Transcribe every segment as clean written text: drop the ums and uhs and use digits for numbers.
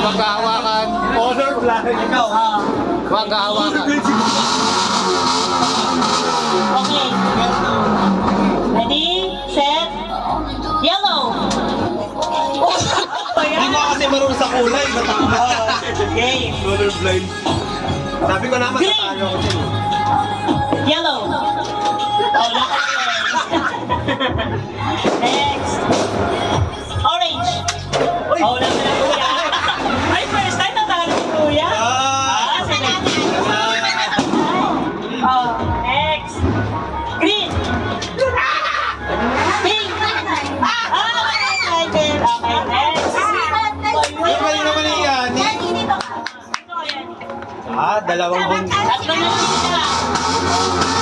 Maghahawakan. Colorblind. Ikaw. Maghahawakan. Okay. Ready, set, yellow. Hindi mo kasi marunong sa kulay. Okay. Colorblind. Sabi ko naman, Green. tayo ko din. Yellow. Oh, next. Orange. Oh, wala na kuya. Ay, first time natalo si kuya. Sige. Oh, next. Green. Pink. Excited. Okay, next. Ay, mali naman yan. Dalawang bun. Tatlo na siya.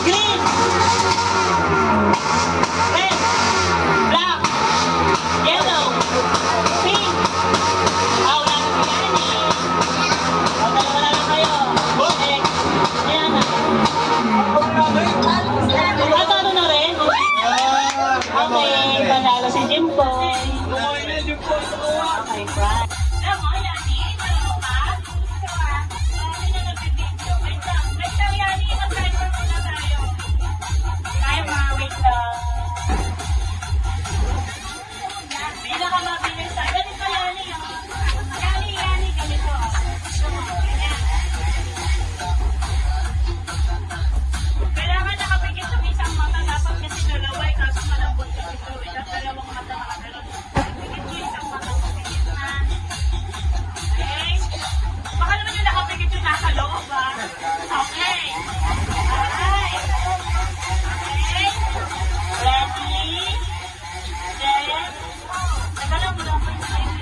Green. Red. Black. Yellow. Pink. Wala na si Yani. Dalawa na lang kayo. Next. Ayan na. Talo na rin? Okay, panalo si Jimboy. Okay, Frank. Kailangan nakapigit sa isang mata, dapat kasi dalawa, kaso malambot kasi ito. Dalawang mata nakadalaw. Pigit yung isang mata, pigit na. Okay? Baka naman yung nakapigit yung nasa loob, ha? Okay. Alright. Okay. Ready? Set. Nagalaw mo lang po yung side.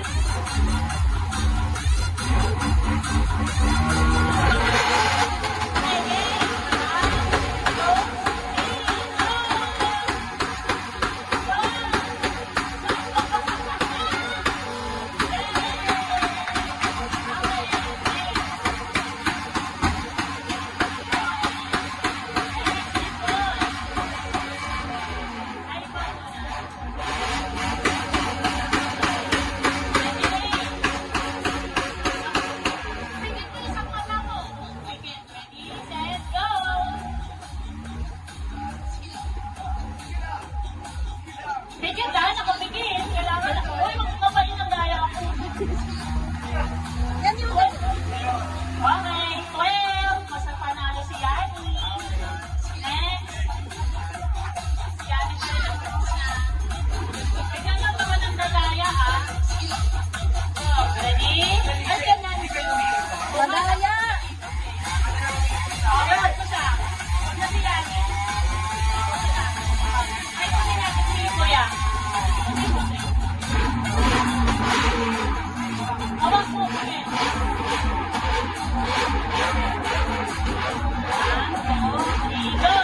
Pigit dahil nakapigit. Kailangan ako. Uy, magpapalit ng daya ako. Okay, 12. Mas panalo si Yani. Next. Si Yani pa rin ang na. Bigyan lang naman ng daya, ha? So, ready? Nandiyan na. Madaya! Okay, wag ko siya. Wag na si Yani. Ay, kunin natin si Kuya. Hawak mo, sige. 1, 2, 3, go!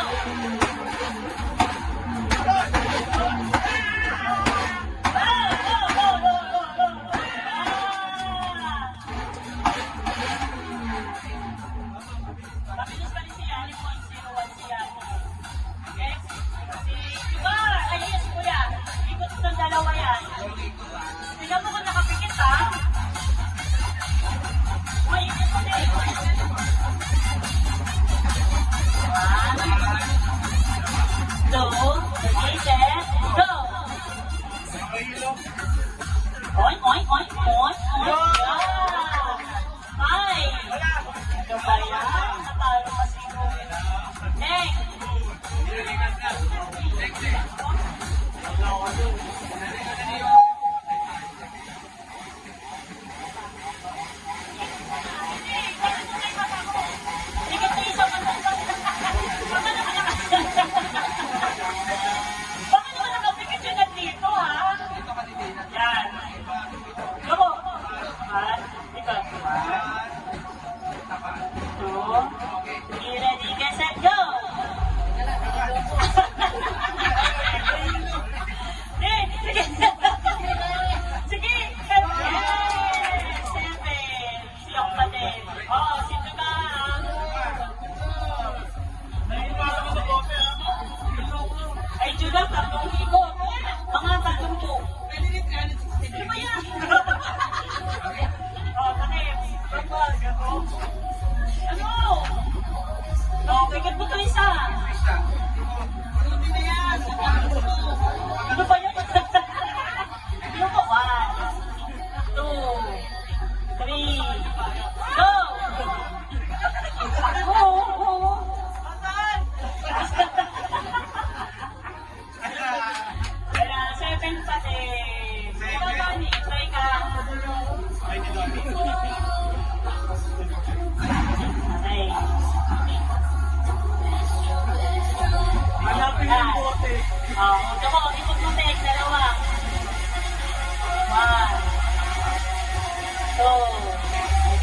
Mabilis pa rin si Yani, 0-1 si Yani. Okay? Diba? Ayun si Kuya. Ikot ng dalawa yan. Tingnan mo kung nakapikit, ha?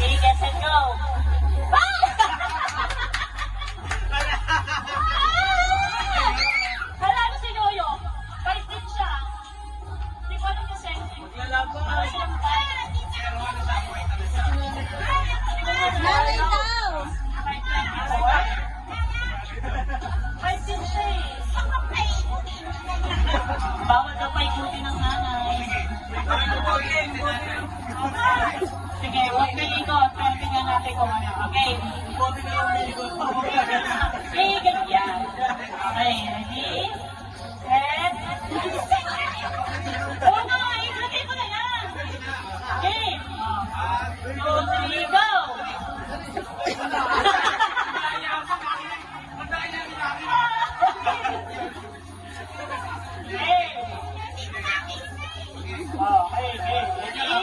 Okay, guess and go. Hala, ano si Yoyo? Bait din siya. Hindi ko alam yung sentence. Para silang bait. Meron daw. Bait din siya eh. Bawal daw paikutin ng nanay. Sige, huwag nalikot. Pero tingnan natin kung ano. Okay. Okay, ganyan. Okay, ready? Set. Oo nga, ilagay ko na yan. Okay. 2, 3, go! Okay. Okay, ready?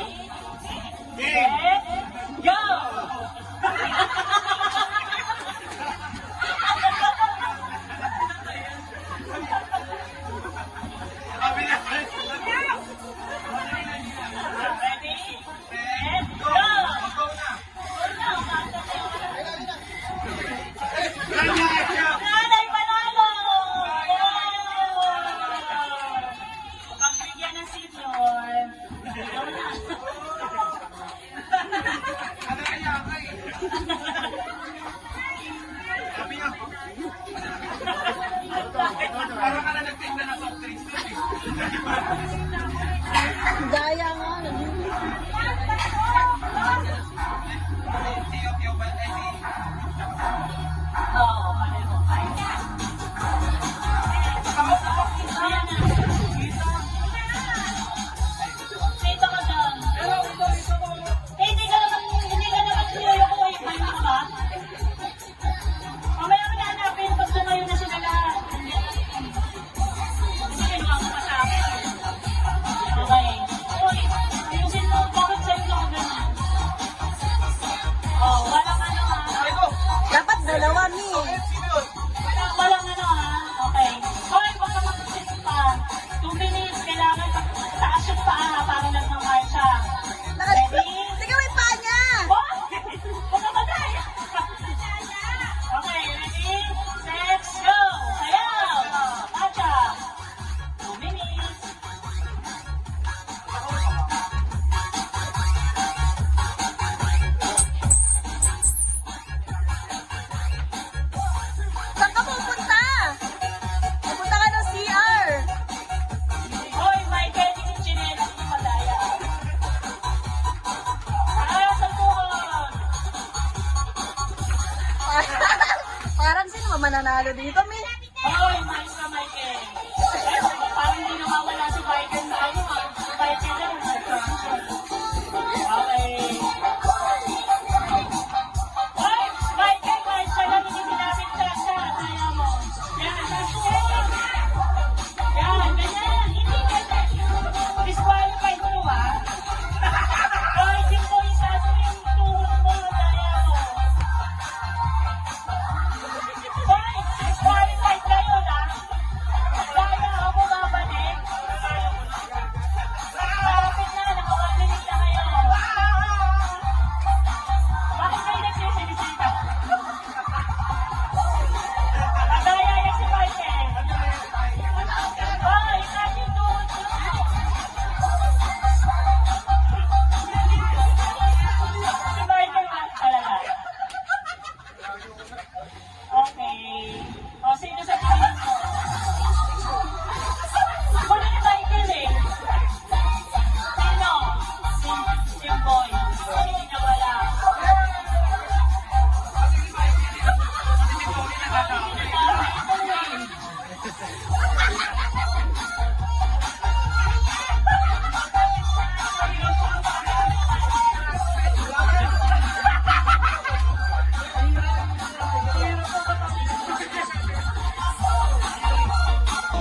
Set. Go! Ready? Set. Go! Nanay panalo! Pagbigyan ng senior. Ikaw na. Daya nga. Oo, mali mo. Ayan na. Dito ka doon. Eh, hindi ka naman sinuyukuhin. Ano ba? Mamaya mo na hanapin pag lumayo na sila lahat. Sige, kinuha mo pa sa akin. Okay. Uy, ayusin mo. Bakit sa'yo ka ganun? Oh, walang ano ha. Dapat dalawa, Mi. Walang ano ha. Okay. Hoy, huwag ka mag-sit pa. 2 minutes. Kailangan taas yung paa ha, para lang ng marcha. Ready? Sige, may paa niya. Oh! Huwag ka matay! Okay, ready? Set, go! Sayaw! Marcha! 2 minutes. Saan ka pupunta? Pupunta ka ng CR. Hoy, Michael, yung chinelas ng madaya. Taas ang tuhod! Parang sino ba mananalo dito, Mi? Hoy, mais ka, Michael. Parang hindi nawawala si Michael sa ano, ha? Michael lang, okay. Hoy, Michael, mais ka lang, hindi sinabing tasa. Kaya mo. Yan, yan, ganyan. Hindi ganyan. Disqualified mo, ha? Hoy, di ko isado yung tuhod mo, daya mo. Hoy, disqualified kayo, ha? Daya ako babalik. Malapit na, nakawagaling na kayo. Bakit kayo nagsisilita? Madaya yan si Michael. Hoy, isad yung tuhod mo. Si Michael ba talaga? Okay. O, sino sa tingin mo? Huli ni Michael eh. Sino? Si Boy. Hindi na wala.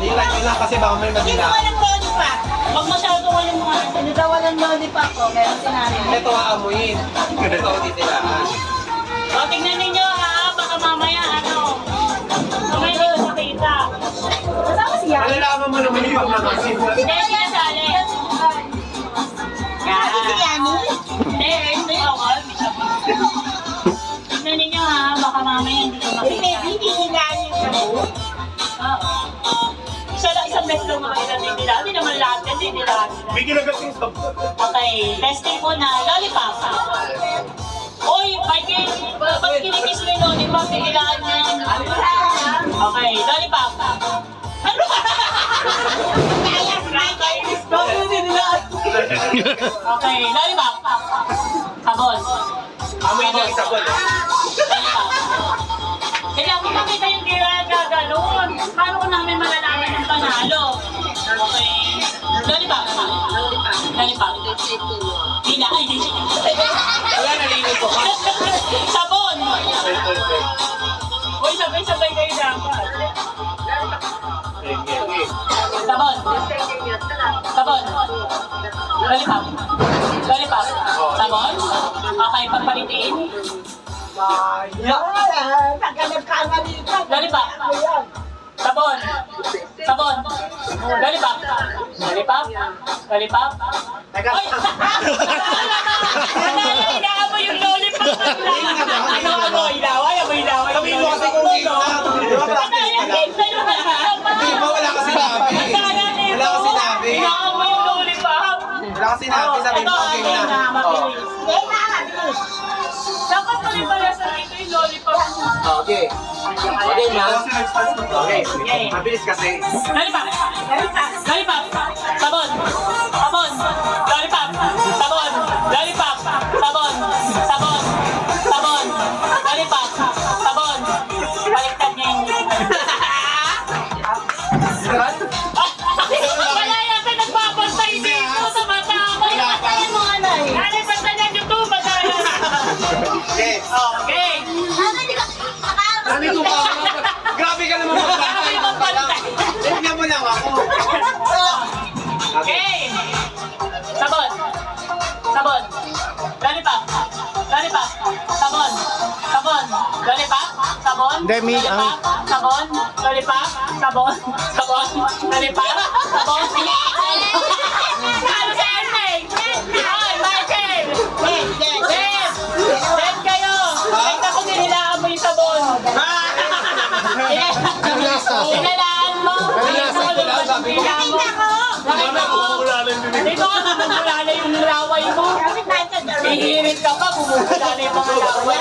Hindi lang kasi baka may Sino magina. walang lollipop? Huwag masyado walang mga Sino daw walang lollipop ko? Meron si nanay. Ito aamuin. Ito titilaan. O, tignan ninyo ha. Baka mamaya ano. Mamaya hindi ko makita. Kasama si Yan. Malalaman mo naman yung pagmamasin. Hindi, sinasali. Si Yani? Hindi, hindi. Ako, hindi siya. beses lang naman ilan nila. Hindi naman lahat yan, hindi nila. May ginagating sa... Okay, testing mo na. Lollipop. Uy, ba't kinikis mo yung lollipop? Kailangan na yan. Okay, lollipop. Ano ba? Okay, lollipop. Sabon. Amoy na yung sabon. Lollipop. Kailangan ko makita yung ginaganon. Paano ko namin malalaman yung panalo? Okay. Lollipop. Lollipop. Dila. Ay, di. Wala, nalinis ko. Sabon. Uy, sabay-sabay kayo dapat. Sabon. Sabon. Lollipop. Lollipop. Sabon. Okay, pagpalitin. Lollipop. Sabon. Sabon. Lollipop. Lollipop. Lollipop. Ay! Inaamoy yung lollipop. Ano? Ilaway? Ilaway? Sabihin mo kasi kung hindi na. Hindi ba wala ka sinabi? Wala ka sinabi. Inaamoy yung lollipop. Wala ka sinabi, sabihin mo okay na. Oh. Dapat tuloy pala sa ito yung lollipop. Okay. Okay na. Okay. Mabilis kasi. Lollipop. Lollipop. Sabon. Sabon. Lollipop. Sabon. Lollipop. Sabon. Sabon. Sabon. Lollipop. Sabon. Baliktad niya yung... Wala yata nagpapantay dito sa mata ako. Patayin mo ano eh. Ano patayin yung tuba tayo. Okay. Okay. Ano ito ba? Grabe ka naman magpapantay. Tignan mo lang ako. Okay. Sabon. Sabon. Lollipop. Lollipop. Sabon. Sabon. Lollipop. Sabon. Demi, Lollipop. Sabon. Lollipop. Sabon. Sabon. Lollipop. Sabon. Ano sa ending? Ay, Michael! Yes! Yes kayo! Kahit ako dinilaan mo yung sabon. Dinilaan mo. Dinilaan mo. Dito ka bumubulala yung laway mo. Hihirit ka pa, bumubulala yung mga laway.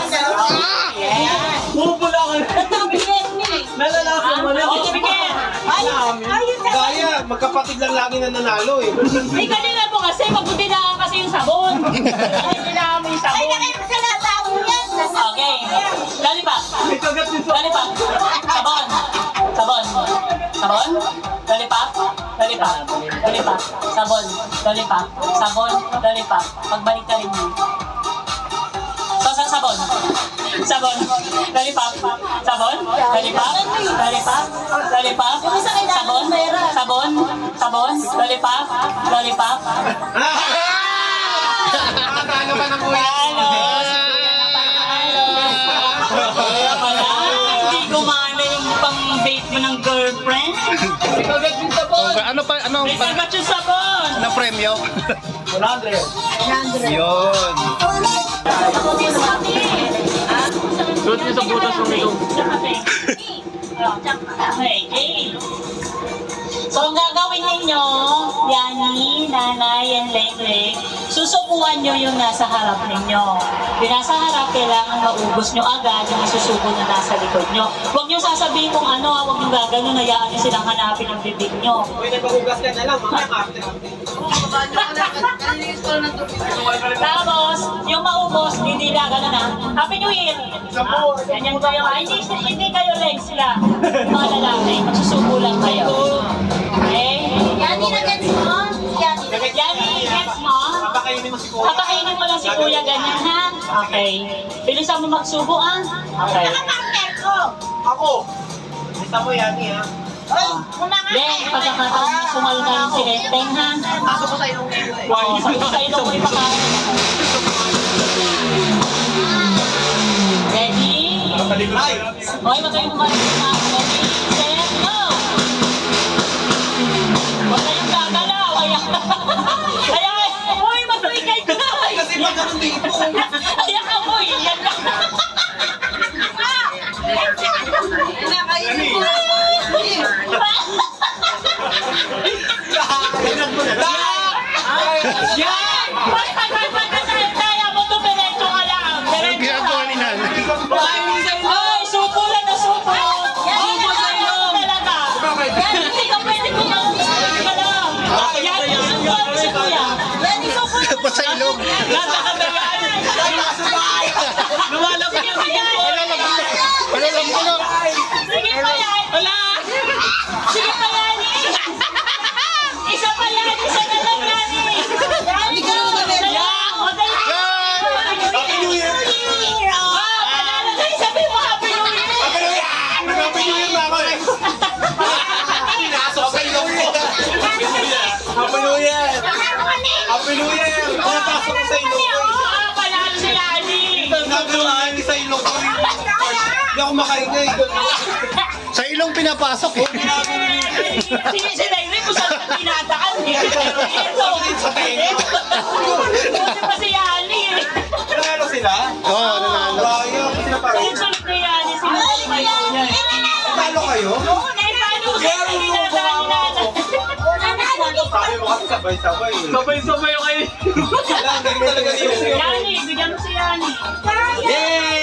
Bumubula ka na. Nalalasan mo na. O, bigyan. Gaya, magkapatid lang lagi na nanalo eh. Ay, kanina mo kasi, magbudilaan kasi yung sabon. Magbudilaan mo yung sabon. Okay. Lollipop. Lollipop. Sabon. Sabon. Sabon. Lollipop. Lollipop. Lollipop. Sabon. Lollipop. Sabon. Lollipop. Pagbalik ka rin mo. Sabon. Sabon. Lollipop. Sabon. Lollipop. Lollipop. Lollipop. Sabon. Sabon. Sabon. Lollipop. Lollipop. Nakakano ka ng kuya? Hindi gumana yung pang-date mo ng girlfriend. Ikaw yung sabon. Okay, ano pa, ano May pa, salbat yung sabon. anong premyo? 100. Yun. Suot niyo sa butas ng ilong. Okay. So, ang gagawin ninyo, Yani, Nanay, and Leng-Leng, susubuan nyo yung nasa harap ninyo. Yung nasa harap, kailangan maubos nyo agad yung isusubo na nasa likod nyo. Huwag nyo sasabihin kung ano, huwag nyo gagano, hayaan nyo silang hanapin ang bibig nyo. Uy, nagpagugas ka na lang. Mamaya after. Tapos, yung maubos, hindi na gano'n na. Happy New Year! Ganyan kayo. Ay, hindi kayo legs sila. Mga lalaki, magsusubo lang kayo. Okay? Yani, gets mo? Papakainin mo si kuya. Papakainin mo lang si kuya ganyan, ha? Okay. Bilisan mo magsubo, ah? Okay. Ako. Isa mo yan ha. Then, pagkakataon mo sumalta yung si Renteng, ha? Ako ko sa ilong ngayon eh. Oo, sa ilong mo ipakain. Ready? Ay! Okay, matay mo kayo. Ready, set, go! Huwag kayong gagalaw. Ayan. Uy, matay ka. Kasi pag ganun dito. Ayan ka mo. Yan ka. nasa bahay! Lumalapit yung Jimboy! Sige pa yan! Wala! Sige pa yan! Isa pa yan! Isa na lang yan! Yani! O, dali! Happy New Year! Panalo na! Sabi mo, Happy New Year! Happy New Year! Happy New Year na ako eh! Pinasok sa ilong ko! Happy New Year! Happy New Year! Pinapasok ko sa ilong ko! Panalo si Yani! Nagawaan sa ilong ko! Hindi ako makaingay! Sa ilong pinapasok eh. Sige si Nairi kung saan ka tinadaan eh. Pero ito. Sa tenga! Buti pa si Yani eh. Nanalo sila? Oo, nanalo. Ayaw, sila pa rin. Yung sunod ni Yani, sinasabay ko niya eh. Talo kayo? Eh, paano ko sa'yo tinadaan ni Nana? Sabi mo kasi sabay-sabay. Sabay-sabay yung kayo. Wala, hindi talaga yun. Yani, bigyan mo si Yani. Yay!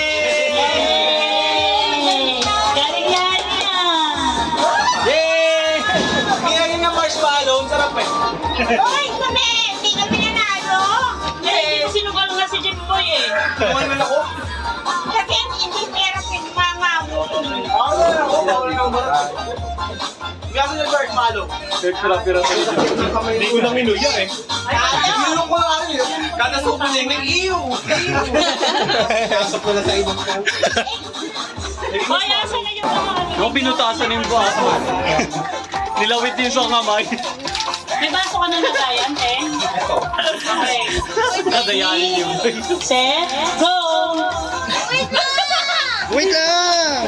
Galing Yani ah. Yay! Nilagyan ng marshmallow, ang sarap eh. Hindi sinugal nga si Jimboy eh. Tumal man ako. Gasa ng marshmallow. Hindi ko na minuya eh. Minulong ko na ano yun. Kada sopa niya yung iyo. Kasap ko na sa ibang ko. Boy, asan na yung mga ano? Yung pinutasan yung baso. Nilawit din sa kamay. May baso ka na nagayan eh. Okay. Nadayanin yung Set, go! Wait lang!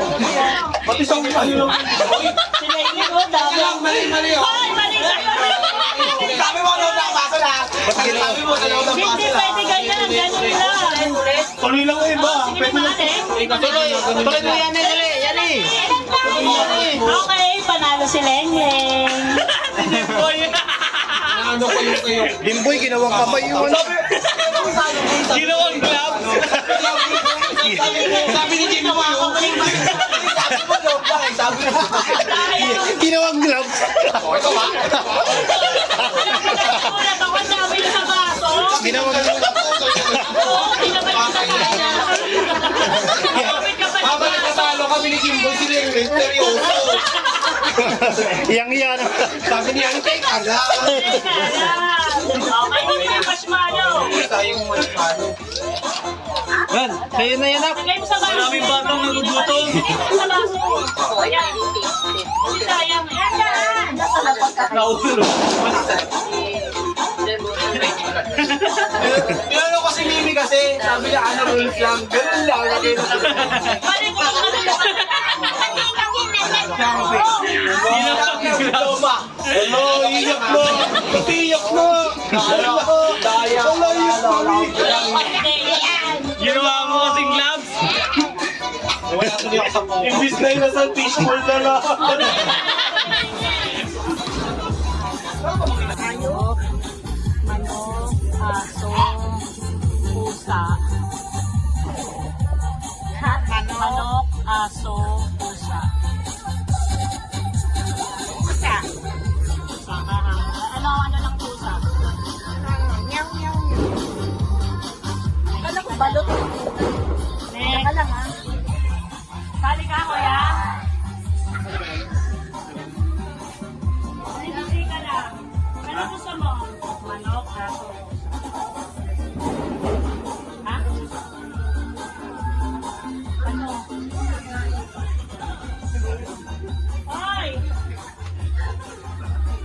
Pati sa ulo. Sila yung oh, dami. Mali oh. Hoy, mali sa'yo! Sabi mo ano na baso lang. Sabi mo ano na baso Hindi lang. pwede ganyan, ganun lang. Tuloy lang yung iba. Sige, mali. Tuloy mo yan eh. Okay, panalo si Lengyeng. Ano ko yung kayo? Dimboy, ginawang kamay yun. ginawang gloves. Sabi ni Jimmy mo yung sabi mo daw ba? Sabi mo. Ginawang gloves. Oh, ito ba? Ulat ako, sabi niya sa baso. Ginawang gloves. Oo, pinabalik sa kanya. Kapit ka pa sa Habang baso. natatalo kami ni Jimbo, sila yung seryoso. Iyang-iyan. Sabi niya, ano kayo kala? Okay, hindi yung marshmallow. Tayong marshmallow. Yan, sa'yo na yan, Lagay mo sa baso. Maraming batang nagugutom. Lagay mo sa baso. Ayan. Hindi sayang. Ayan yan. Naulo. Tinanong ko si Mimi kasi, sabi niya, ano rules lang. Ganun lang, lagay na sa Balik ko lang Hello, iyak mo! Iyak mo! Daya! Ginawa mo kasing gloves. Wala ko niya sa phone. Imbis na yun nasa fishbowl na lang. Manok, aso, pusa. Manok, aso, pusa. Pusa. Ano ng pusa? Kala ko balot. Next. Kala nga. Sali ka, kuya. Hindi ka lang. Ano gusto mo? Manok, aso, ha? Ano? Hoy!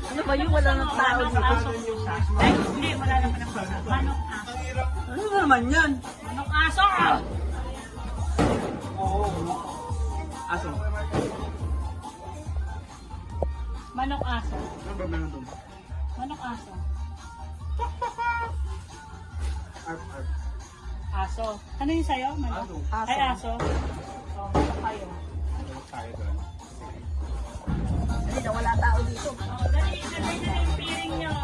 Ano ba yung wala ng tao Manok, dito? aso, pusa. Ay, hindi, wala naman ang pusa. Manok, aso. Ano naman yan? Manok, aso! Aso. Manok, aso. Manok, aso. Aso. Ano yung sa'yo? Manok? Aso. Ay, aso. Oh, manok kayo. Hindi na wala tao dito. Oh, dali, dali, dali yung piring nyo.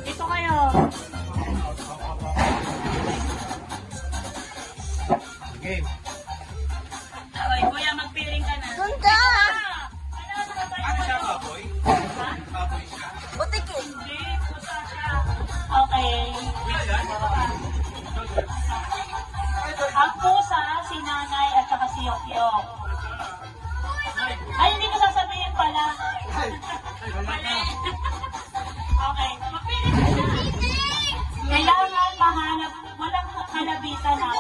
Ito kayo. Game. Okay, kuya, magpiring ka na. Doon ka! Ano siya, baboy? Baboy siya. Butikin. Hindi, pusa siya. Okay.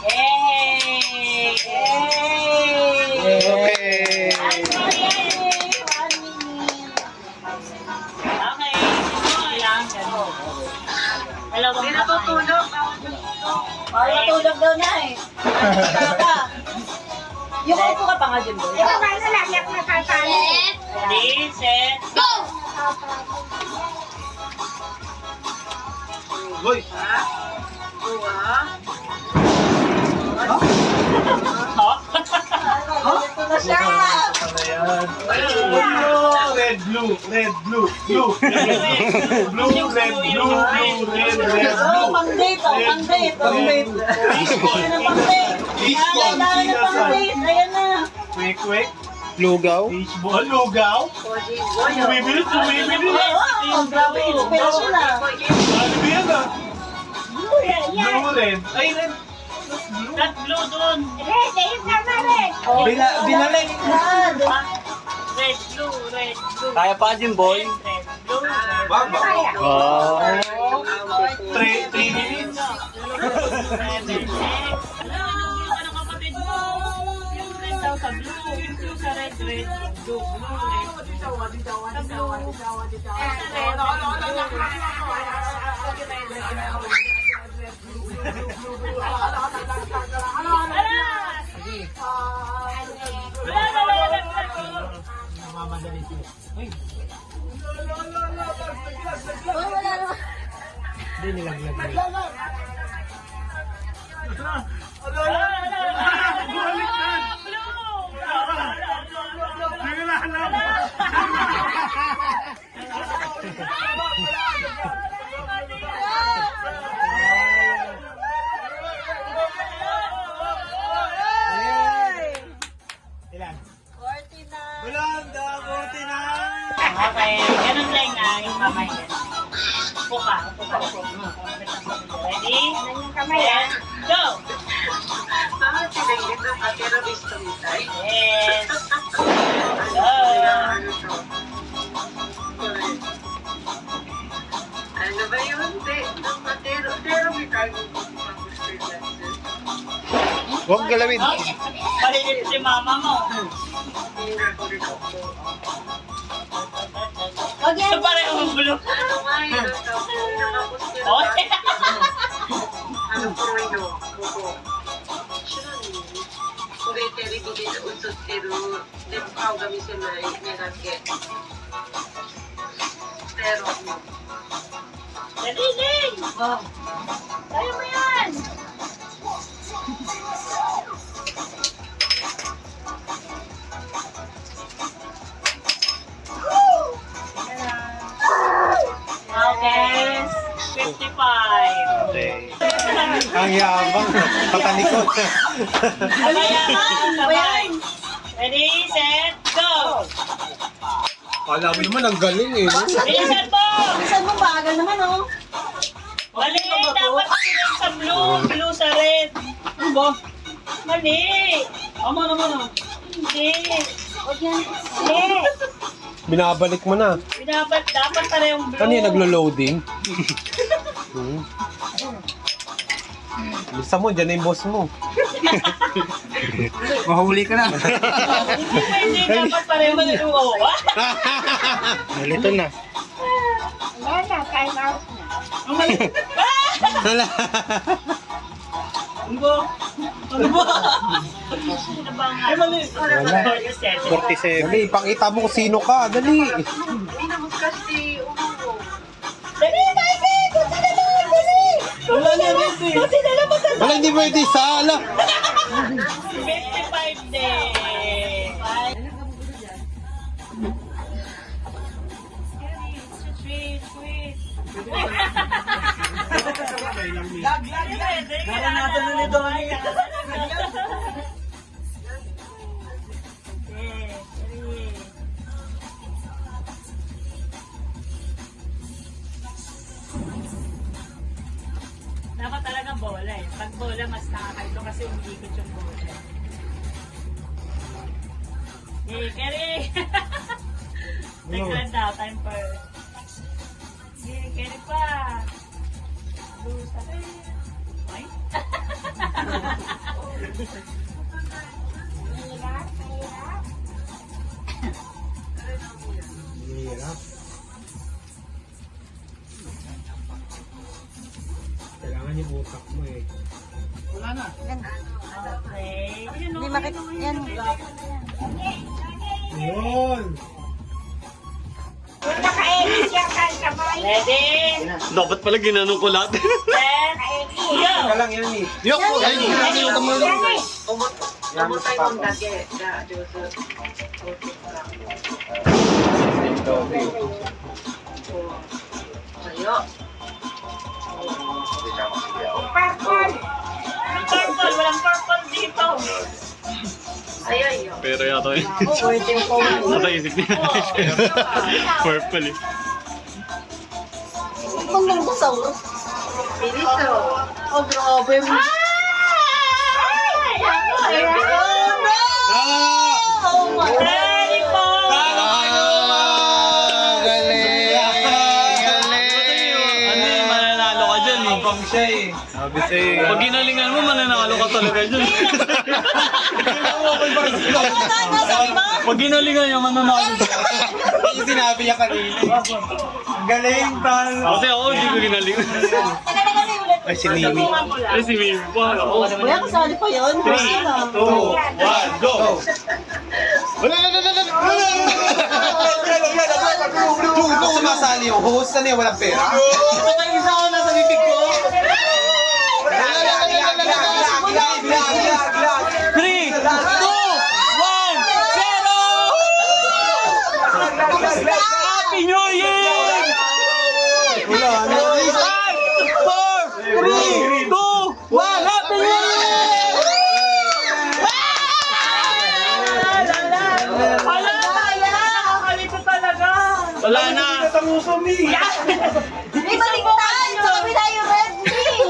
Yay! Okay. Okay. Ilang ganun. Dalawang Hindi kamay. natutulog. Ay, natulog daw na eh. Yung upo ka pa nga dyan doon. Ikaw ba na layak na tatali? Ready, set, go! Hoy! Ito na siya. Red, blue, red, blue, blue. Blue, red, blue, blue, red, red, Oh, blue. pang-date, oh, pang-date. Pang-date. Ayan ang pang-date. Fishball, Ayan ang pang-date. Ayan na. Quick, quick. Lugaw. Fishball, lugaw. Sumibilis, sumibilis. Wow, grabe inspiration ah. Ano ba yan ah? Blue, red. Ay, red. Red, blue dun. Red, ayun tama red. Binalik. Yan. Red, blue, red, blue. Kaya pa, Jimboy. Red, blue, red, Baba. Oh. 3 minutes. Ano kapatid mo? Yung red daw sa blue, yung blue sa red, red, blue, blue, red. Sa blue. Okay, ganun lang ang kamay din. Puka, puka. Ready? Set, go! Yes. Go! Ano ba yun? Pero may cargo ko mag-gusto yan. Huwag galawin. Palilit si mama mo. Hindi na ako rin ako. Wag yan. Ito parehong blue. Ano nga yun? Nakapost yun. Oh, Ano po ino? Kuko. Shirani. Kure terebi de utsutteru. Deも顔が見せない目だけ。Pero dali, dali. Tayo mo yan. Okay, 55. Okay. Ang yabang. Patalikot. Kamaya, kamay. Ready, set, go! Kala mo naman, ang galing eh. Bilisan mo! Saan mo bagal naman oh? Mali, dapat red sa blue, blue sa red. Ano ba? Mali. Tama naman oh. Hindi. Wag yan. Hindi. Binabalik mo na. Dapat parehong blue. Ano yung naglo-loading? Bisa mo, dyan na yung boss mo. Mahuli ka na. Hindi pwede, dapat parehong blue. Oh, Nalito na. Wala na, time out na. Ano ba? Ano ba ang mali? Wala. 47. Dali, ipakita mo kung sino ka. Dali. Pinamos kasi umuho. Dali, Taike! Kunti na naman, dali! Kunti na naman sa Wala, hindi pwede. Sala. 55 day. Sweet, sweet. Gara natin ulit doon. Dapat talagang bola eh. Pag bola, mas nakakalito kasi umiikot yung bola. Hey, carry! Nag-grand out, time for... Hey, carry pa! Blue sa... Ay! Hirap. Kailangan yung utak mo eh. Hindi makit... Yan. Yun! Ready? Dapat pala ginanong ko lahat. Go! lang yan eh. Yok! Ay, hindi yung kamalo. 重たいもんだけじゃあ上手。はいよ。 Purple! Walang purple dito. Ayaw yo. Pero yata yun. Nasa isip niya. Purple eh. Kung nang busaw. Bilis Oh, grabe. Oh my God. Ready po! Galing! Ano eh, mananalo ka dyan eh. Pang siya eh. Sabi sa'yo. Pag ginalingan mo, mananalo ka talaga dyan. Pag ginalingan niya, mananalo ka. Yung sinabi niya kanina. Ang galing, tal. Kasi ako, hindi ko ginalingan. Ay, si Mimi. Ay, si Mimi pa. Ako. Kuya, kasali pa yun. First yun ah. 2, 1, go! Wala, wala, wala, wala. Kung sumasali yung host, ano yung walang pera? Patay isa ako nasa bibig ko. 3, 2, 1, 0! Happy New Year! Wala, ano? 5, 4, 3, 2, 1, Happy New Year! Wala! Nakakalito talaga! Wala na! Hindi maligtan! Sa kabila yung red tree!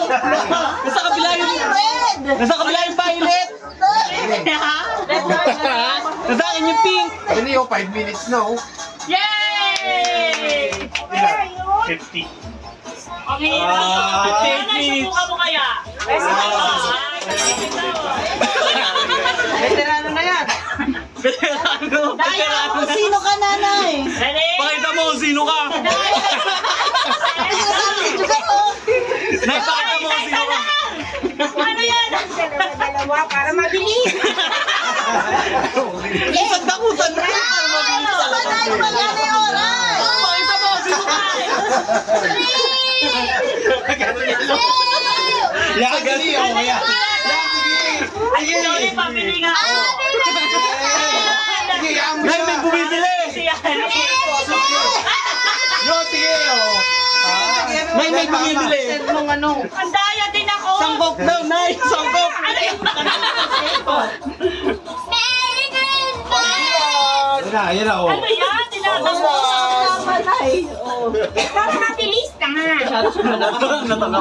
Nasa kabila yung... Red! Nasa kabila yung violet! Nasa akin yung pink! Hindi yung 5 minutes na oh. Yay! 50. Ang hirap. Ano, subukan mo kaya? Veterano na yan. Veterano! Veterano! Kung sino ka, nanay? Ready? Pakita mo kung sino ka! Pakita mo kung sino ka! Ano yan? Dalawa para mabilis. Isang dakutan na! Nanay, magana yung oras! Pakita mo kung sino ka! Yan, gali oh. Yan. Ay, sorry, pabili nga ako. Sige, yan mo Nay, siya. may bumibili! Si Ano. Yo, sige oh. Nay, may bumibili! Ang daya din ako. Sangkok daw, Nay! Sangkok! Ano yun? Yan na oh. Ano yan? Tinatapos. Nanay. Oh. Para mabilis na nga.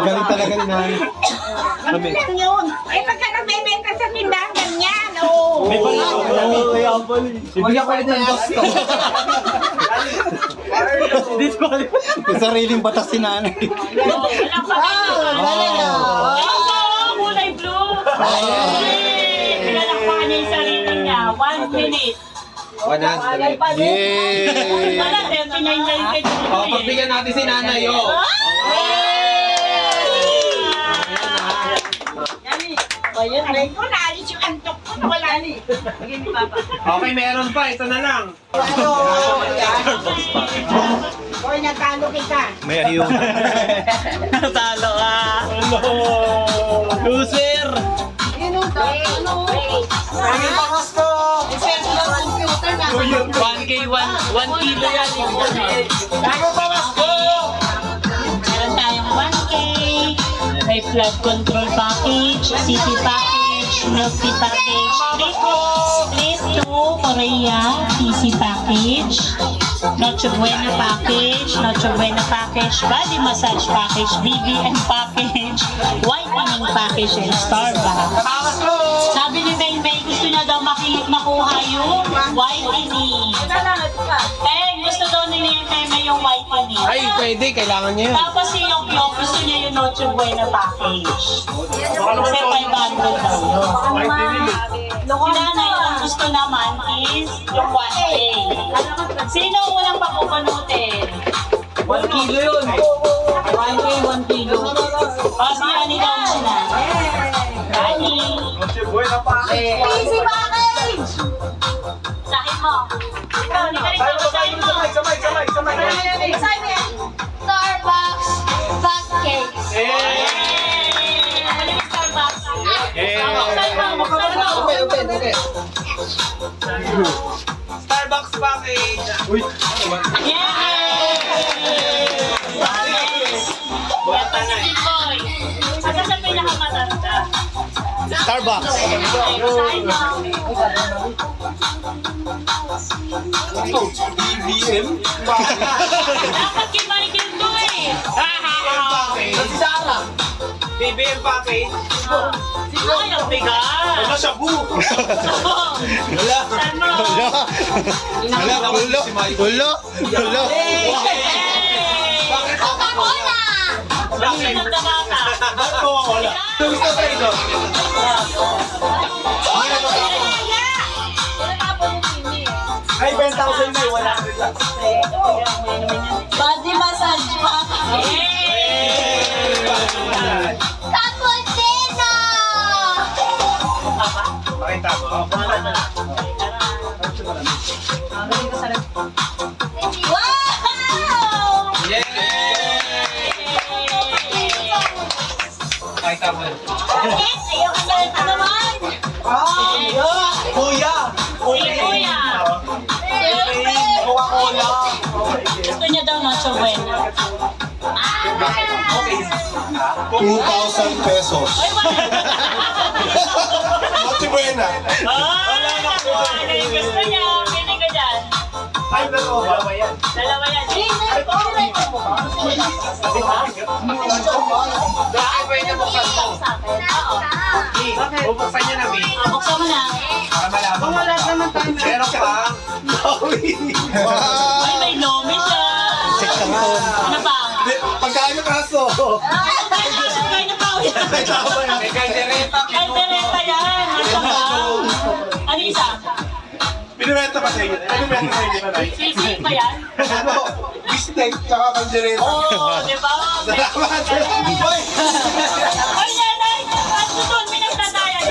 Galing talaga ni Nay. Ano lang yun? Eh, pagka nagbebenta sa tindahan, ganyan. Oh. May pala! Bigyan ko ulit ng gusto. Disqualify! Yung sariling batas si nanay. Walang pabili. Galing ah. Oh, kulay blue. Yay! Pinalakpakan niya yung sarili niya. 1 minute. 100. Yay! Wala, 39 na yung kay Oh, pagbigyan natin si Nanay oh. Ayun, Nay. Ko, naalis yung antok ko. Wala ni. Okay, meron pa. Ito na lang. Hoy, natalo kita. May ayun. Natalo ka! Loser! Ang pangas ko. 1K, 1 kilo yan. Ang pangas ko. Meron tayong 1K, may flood control package, city package, milk tea package, split to Korea, PC package, Noche Buena package, body massage package, BBM package, whitening package, and Starbucks. Pangas ko. Sabi ni May, gusto niya daw makuha yung whitening. Eh, gusto daw ni May yung whitening. Ay, pwede. Kailangan niya yun. Tapos si Yok gusto niya yung Noche Buena package. Kasi 500 daw yun. Si Nanay, ang gusto naman is yung 1K. Sino ang unang papupanutin? 1 kilo yun. 1K, 1 kilo. O, si Ani daw muna. Ani. Easy package! Sahin mo. Ikaw, hindi ka rin sahin mo. Basahin mo yan. Starbucks pancakes. Yay! Ano yung Starbucks? Buksan mo, buksan mo. Starbucks package. Yay! Ito si Jimboy. Asa sa pinakamatanda? Starbucks. Basahin mo. BBM. Dapat kay Michael to eh. Sarah. BBM package. Ay, ang bigat. Ano siya, bu? Wala. Saan mo? Ulo. Coca-Cola! Bakit ang damata? Ba't Coca-Cola? Gusto ko ito. Ay, 10,000 na. Wala. Body massage package. Cappuccino! Pakita mo. Wow! Pakita mo. Ayoko na ito naman. Kuya! Si Kuya. Coca-Cola! Gusto niya daw Noche Buena. Okay. 2,000 pesos. Ay, wala. Noche buena. Ano yung gusto niya? Pili ka dyan. Ay, dalawa yan. Dalawa yan. Bakit pwede buksan mo? Bubuksan niya na, Mi. Buksan mo na. Para malaman. Meron pa. Ay, may lomi siya. Ano pa? Pagkain ng kaso. Ay, napawi. May kaldereta. Kaldereta yan. Ano pa? Ano isa? Pinibenta pa sa inyo. Pinibenta sa inyo na, Nay. Sisig ba yan? Ano? Bistek tsaka kaldereta. Oo, di ba? Salamat. Hoy! Ay, nanay! At doon, pinagtatayan.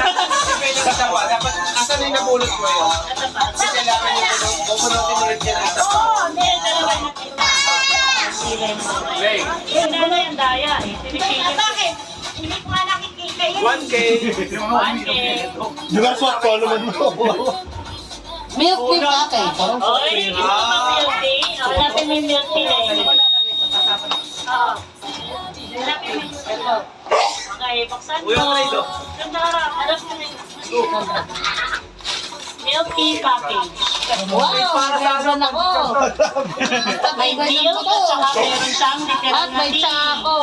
Dapat, asan yung nabulot mo yun? Kasi kailangan nyo, bubunutin ulit yan ang tapa. Oo, hindi. Dalawa na kita. Silay mo. Hey, Yung nanay ang daya eh. Sinisili. Bakit? Hindi ko nga nakikita yun. 1K. 1K. Di ba swat ko naman mo? Milk tea package. Oy, gusto mo pang milk tea? O, hanapin mo yung milk tea eh. Oo. Hanapin mo yung milk tea. Okay, buksan mo. Ganda ka. Hanap mo yung milk tea package. Wow, meron ako. May milk at saka meron siyang literal At na may tea. tsako.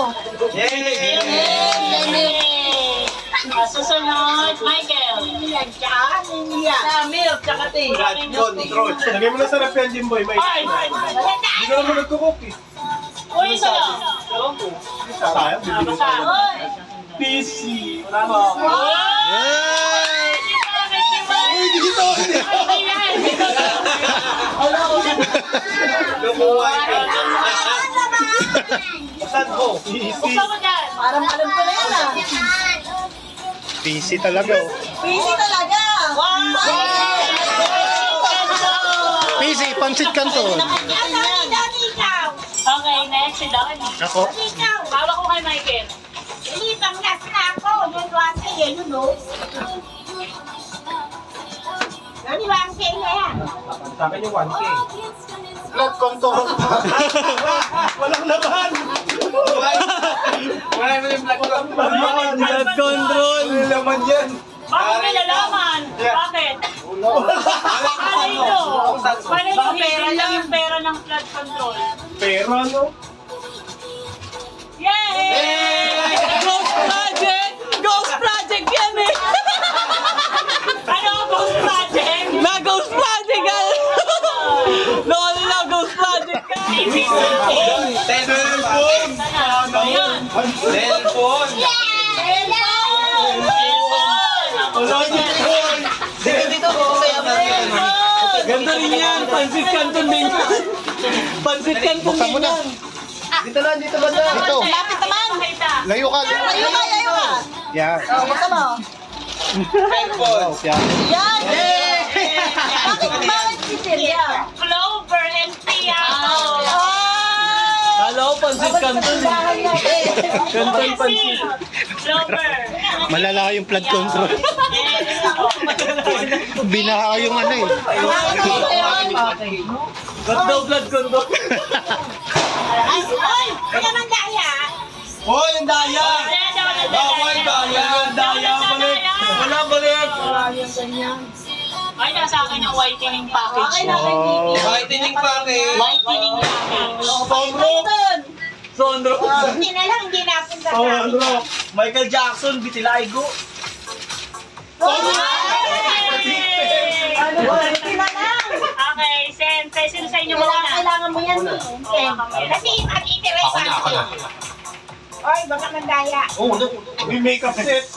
Yay! Susunod, Michael. Sa milk, tsaka tea. Control. Lagay mo na sa ref yan, Jimboy. May Ay! hindi ka naman nagkukook eh. Uy, isa lang. Sayang, bibili Basta. PC. Uy! Uy, dito! Lumuhay ka. Saan ko? Buksan mo dyan. Parang alam ko na yan ah. Busy talaga oh. Busy talaga. Wow! Busy, pansit kanton. Okay, next si Donnie. Ako? Bawa ko kay Michael. Sa akin yung 1K. Blood control. Walang laban! Wala naman yung blood control. Blood control. Walang laman yan. Bakit may lalaman? Bakit? Paano ito? Paano ito? Pera lang yung pera ng flood control. Pero ano? Yay! Ghost Project! Ghost Project yan eh! Ano ang Ghost Project? Na Ghost Project yan! Noon na Ghost Project yan! Si Cellphone! Ayun. Cellphone! Wala niya yun. Ganda rin yan. Pansit Canton din. Pansit Canton Buksan mo din na. yan. Dito. Lapit naman. Layo ka. Layo ka. Yan. Oh, basta mo. Cellphone! Yan. Yan! Bakit si Celia? Clover and Piano. Hello, Pansit Canton. Canton Pansit. Clover. Malala yung flood control. Binaha yung ano eh. Ba't daw blood control? Ay, ay naman daya. Hoy, ang daya! Bawal daya! Daya, balik. Wala, balik. Ay, nasa akin yung whitening package. Okay na kay Vicky. Whitening package! Whitening package. Sondro. Hindi na lang, hindi napunta sa Sondro. Michael Jackson, Bitilaigo. Ano ba? Hindi na lang. Okay, sino sa inyo Kailangan mo yan eh. Kasi mag-interest ako. Oy, baka mandaya. May makeup set!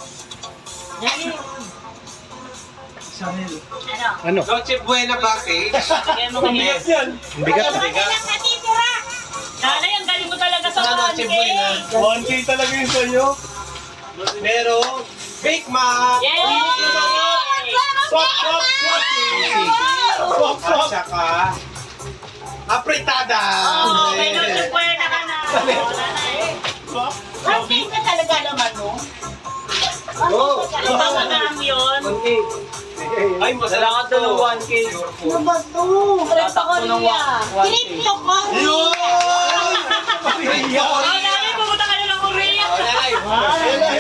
Ano? Noche Buena package! Bigyan mo kanina. Ang bigat. Lang natitira. Nanay, ang galing mo talaga sa Noche 1K. Buena! 1K talaga yung sa'yo. Meron Bake Mac! Yay! Swap, swap, swap. Swap, At swap. saka apritada! Oh, may Noche Buena ka na. Swap. Ang ka talaga naman, no? Oh! Ang banganam yun. Ay, Kailangan to ng 1K. Ano ba ito? Tatakbo ng 1K. Tinipto ko. Yun! Oh, nanay, pumunta ka na ng Korea.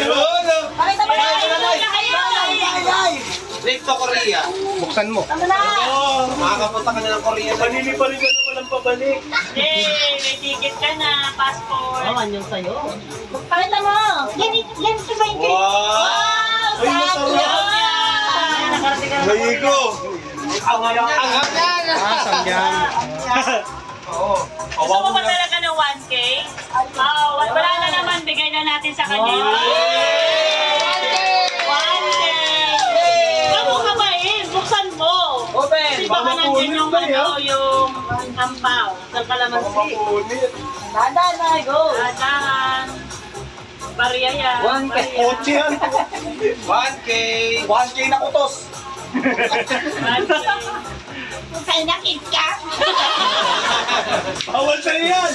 Yun! Pakita mo na. Lake to Korea. Buksan mo. Ano na? Makakapunta ka na ng Korea. Panili pa rin ka na walang pabalik. Yay! May ticket ka na, passport. Pakita mo. Yan si Vicky. Wow! Ay, masarap. Layigo. Samyang. Oo. Gusto mo ba talaga ng 1K? Oh, wala na naman. Bigay na natin sa kanya. 1K! Kamu kabain, buksan mo. Open. Kasi baka nandyan yung yung ampaw sa kalamansi. Dahan na, go. Dahan. Bariya yan. 1K. Bariya. Kotse yan. 1K! 1K na kutos. 1K. Kung sa'yo nakit ka. Bawal sa'yo yan.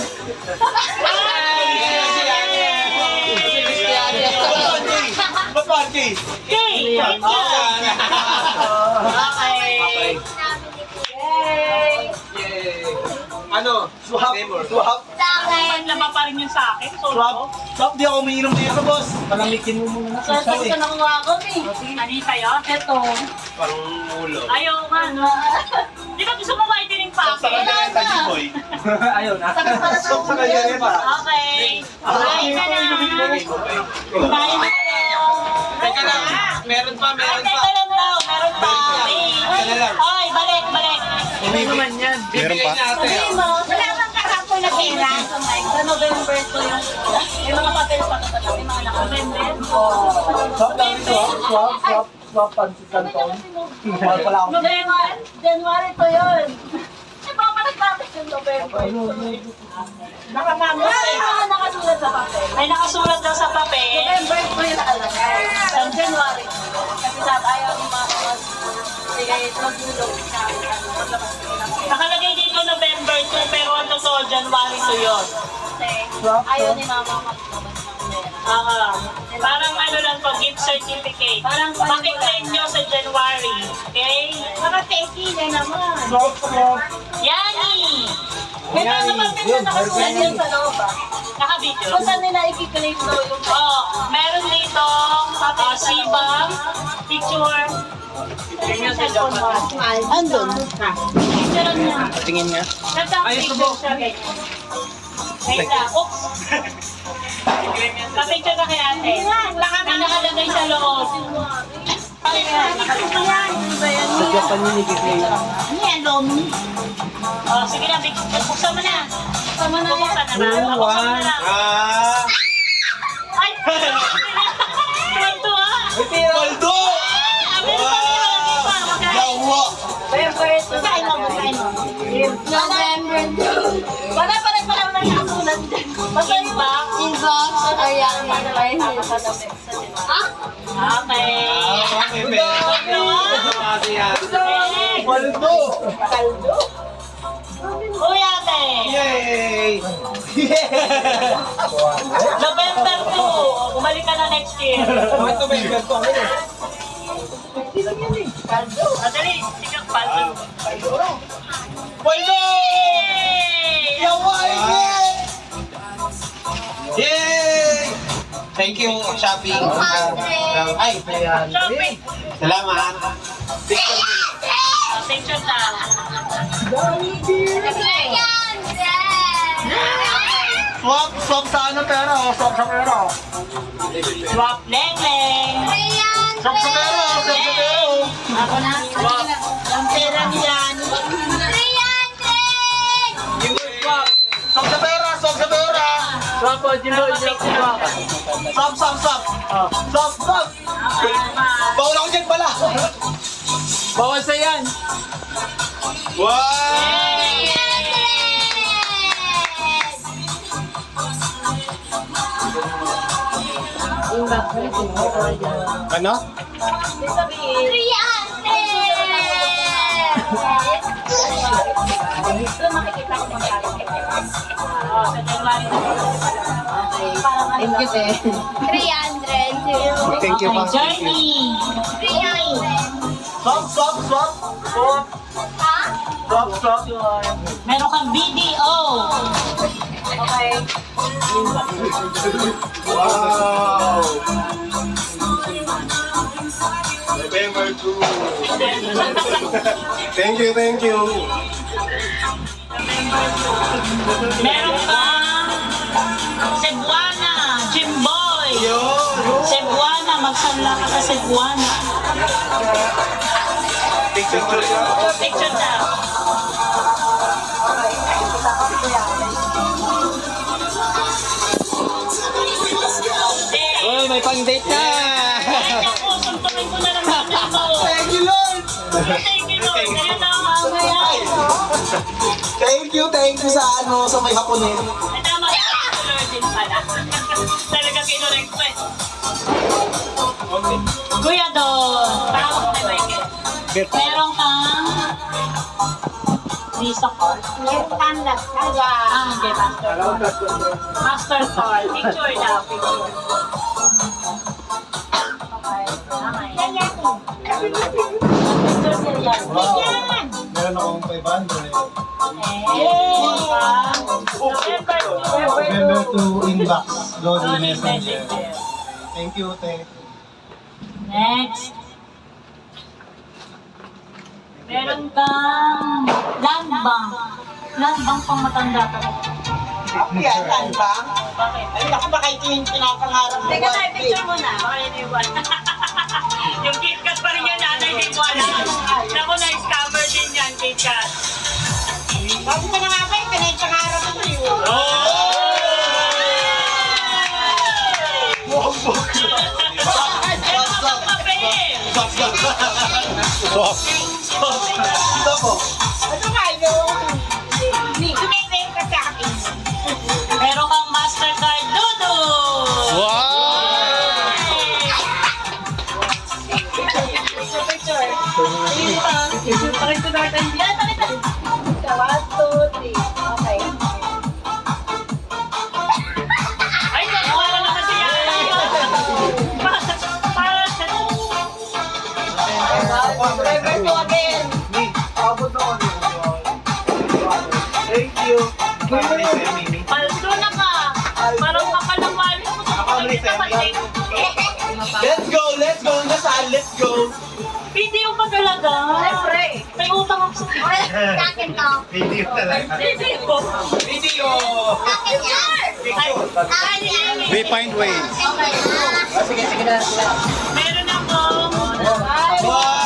Ba't 1K? Okay, thank you. Okay. Yay. Yay! Ano? Swap. Swap. Ba't laba pa rin yun sa akin? Swap. Swap, di ako umiinom dito, boss. Palamikin mo muna. Saan ko nakuha ko eh. Anita yun? Ito. Pang ulo. Ayaw nga, no? Di ba gusto mo whitening Sa packet? kanya rin, Taji Boy. Ayaw na. Swap sa kanya rin, para. Okay. Kain ka na. Kain na kayo. Teka lang, meron pa, Ay, meron pa. teka lang daw. Meron pa. Teka lang. Ay, balik, balik. Hindi naman yan. Meron Bibigay pa? natin. Sabihin mo, wala bang kahapon na pera? Sa November to yung... May mga papel pa ito. May mga November. Swap lang, swap. Swap, swap. Swap, pansit canton. Mahal pala ako. November. January to yun. Eh, baka nagkapit yung November. Ay, mga nakasulat sa papel. May nakasulat daw sa papel. November to yung nakalagay. Sa January. Kasi sabi ayaw ng mga kawas. Sige, magulog. Nakalagay dito November 2, pero ang totoo, January 2 yun. Ayaw ni mama magpapalera. Parang ano lang to, gift certificate. Parang Pakiklaim nyo sa January. Okay? Mga teki na naman. Swap, swap. Yani! May mga papel na nakasulat yun sa loob ah. Nakabidyo. Kung saan nila i-claim daw yung Oh, meron dito, sibang, picture. Andun. Picture niya. Tingin nga. Nagka-picture siya. Wait lang. Oops. Ka-picture ka kay ate. May nakalagay sa loob. Yan. Ano ba yan? Bigyan pa niya ni Kikay. Ano yan, Lomi? Oh, sige na, buksan mo na. Buksan mo na yan. Buksan na ba? Buksan mo na lang. Ay! Tuwan-tuwa! Paldo! Yawa! Basahin mo. November 2. Wala pa rin pala ng nasulat dyan. Basahin ba? Inbox. Ayan. Ah? Okay. Okay, pero. Paldo! Kaldo. Uy, ate! Yay! November 2. Bumalik ka na next year. Bakit November to? Kaldo. Madali, sigang paldo. Paldo! Yay! Yawa! Yay! Thank you, shopping. Ay, Shopping. salamat. Picture mo. Picture na. Swap sa ano pera, oh. Swap sa pera. Swap leng-leng. Swap sa pera, swap sa pera. Ako na. Swap. Ang pera niya. Swap sa pera, swap sa pera. Swap po, Jimbo, swap. Swap, swap, swap. Swap, swap. Bawal ako dyan pala. Bawal sa yan. Wow! Ano? Ito makikita ko magkakaroon. Oh, sa January na. Thank you, te. 300. Thank you, Okay, pa. Journey. Swap, swap, swap. Swap. Swap, swap. Meron kang BDO. Okay. Wow! November 2. Thank you, thank you. Meron kang Cebuana, Jimboy. Cebuana, magsanla ka sa Cebuana. Picture na. Okay. Oh, may pang-date na. Ay, naku, suntukin ko na lang natin mo. Thank you, Lord! Thank you, Lord. Ayun na, mamaya. Thank you sa ano, sa may haponin. Ay, tama. Lord din pala. Talaga kinorek mo eh. Kuya Don, tawag ko kay Michael. Meron kang Visa card. Ah, hindi, Mastercard. Mastercard. Picture na, picture. Picture niya yan. Meron akong 500. November 2 inbox. Lodi Messenger. Thank you, thank you. Next. Meron kang land bank. Land bank pang matanda ka. Yan, saan ba? Bakit? Ay, naku, baka ito yung pinapangarap mo. Teka tayo, picture mo na. Baka iniwan. Yung KitKat pa rin yan, nanay, hindi mo alam. Naku, na-scammer din yan, KitKat. Sabi ko na nga ba, yung pinapangarap mo yun. Meron ka pang papel. Ito po. Ano kayo? Sumibig ka sa akin. Meron kang Mastercard Dudu. Picture. Picture pa rin ito natin. Yan, pakita. 1, 2, 3. Okay. Ay, nakuha na naman siya. Driver to again. Abot na kami. Thank you. Paldo na ka. Parang kapal ng wallet mo. Let's go, let's go. Nasaan, let's go. Video pa talaga. Siyempre. May utang ako sa Sa akin to. Video talaga. video. Video. Sa akin yan. Ay, Akin yan. We find ways. Sige, sige na. meron akong Wow.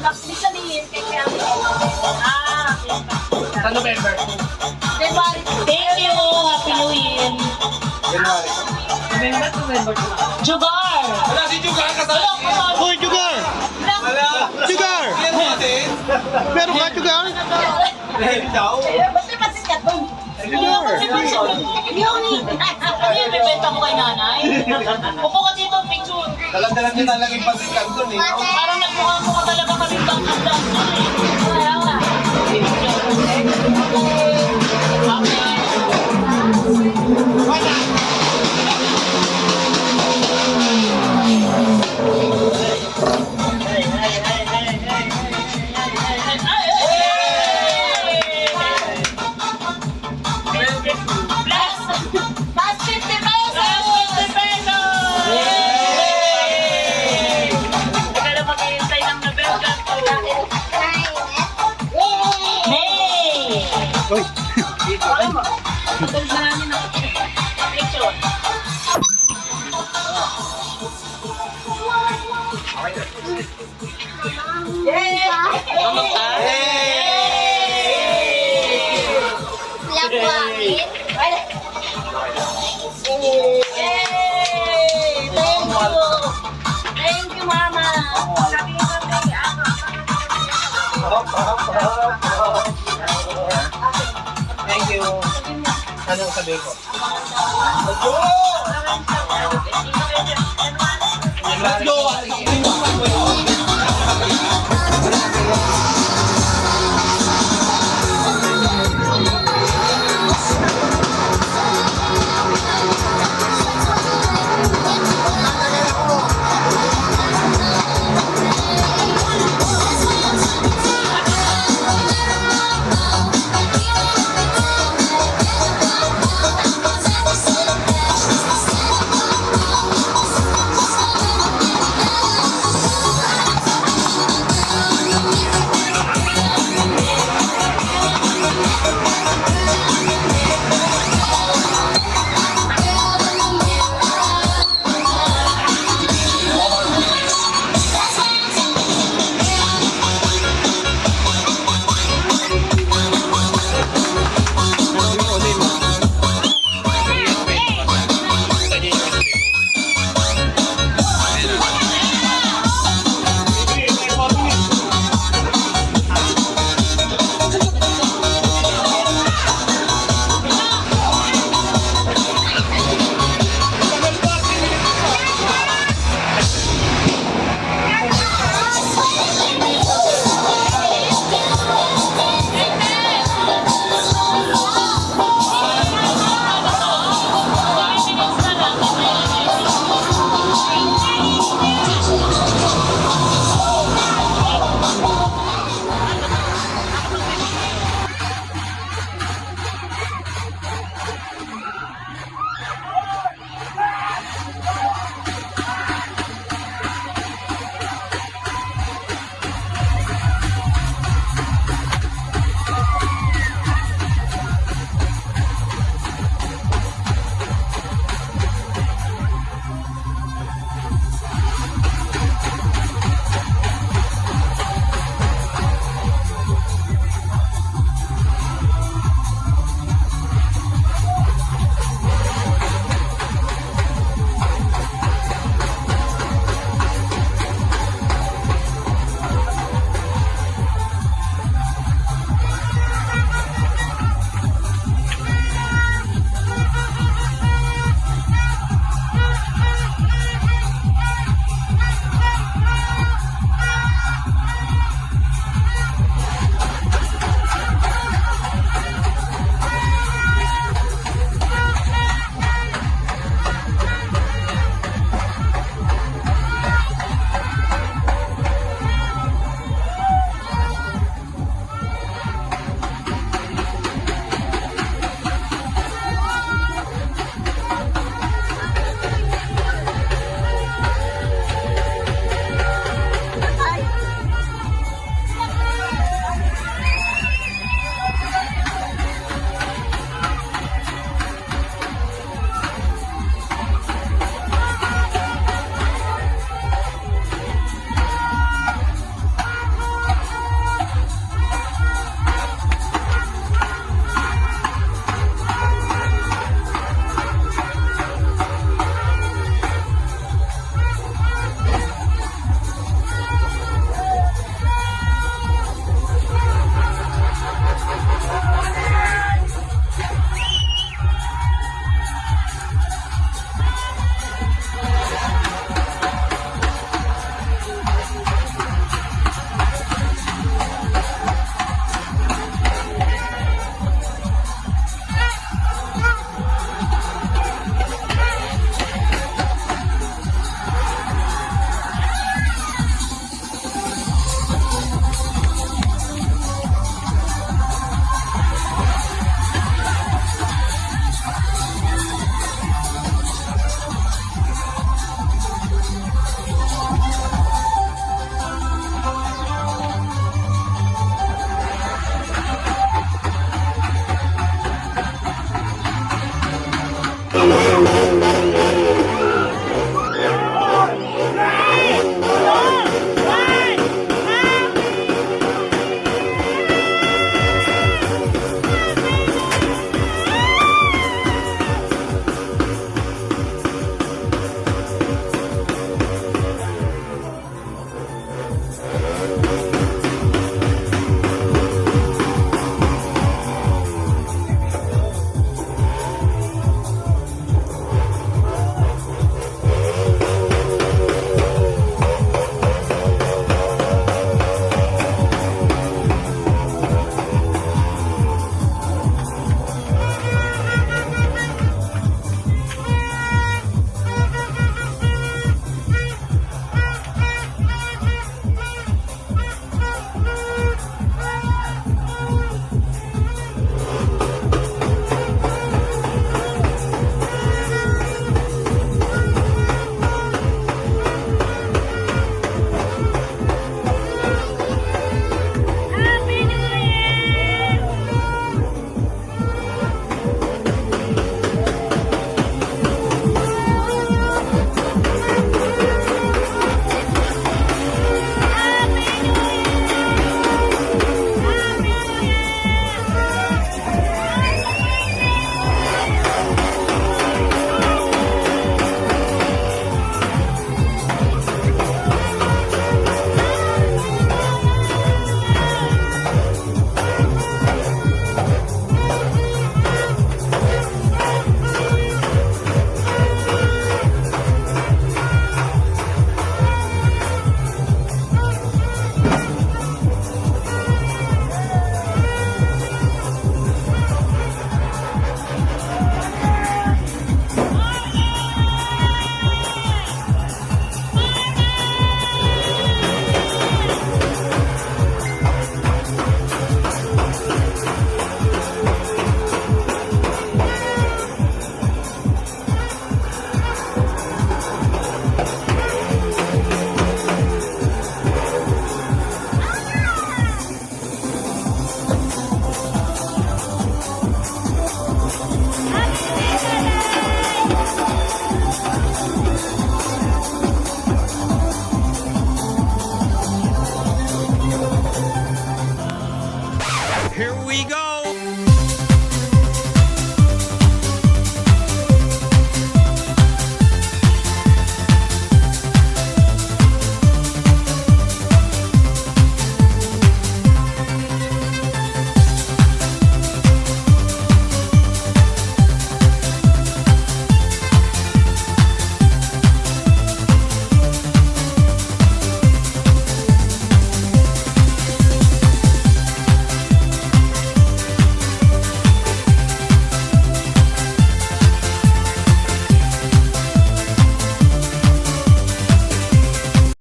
Ibig sabihin, kay Kaya. Sa November. February. Thank you! Happy New Year! November. Jugar! Wala si Jugar kasali. Hoy, Jugar! Wala. Jugar! Yan mo natin. Meron ka, Jugar? Dahil daw. Basta masikat doon. Yung ibibenta mo kay nanay? Upo ka dito, picture. Dalang-dalang niya talaga yung pasikan doon eh. Parang nagmukha talaga kami bang-bang. Mas 50 pesos! Ikaw na maghihintay ng November 2. May! Hoy! Picture. Thank you, Mama. Thank you. Anong sabihin ko? Let's go!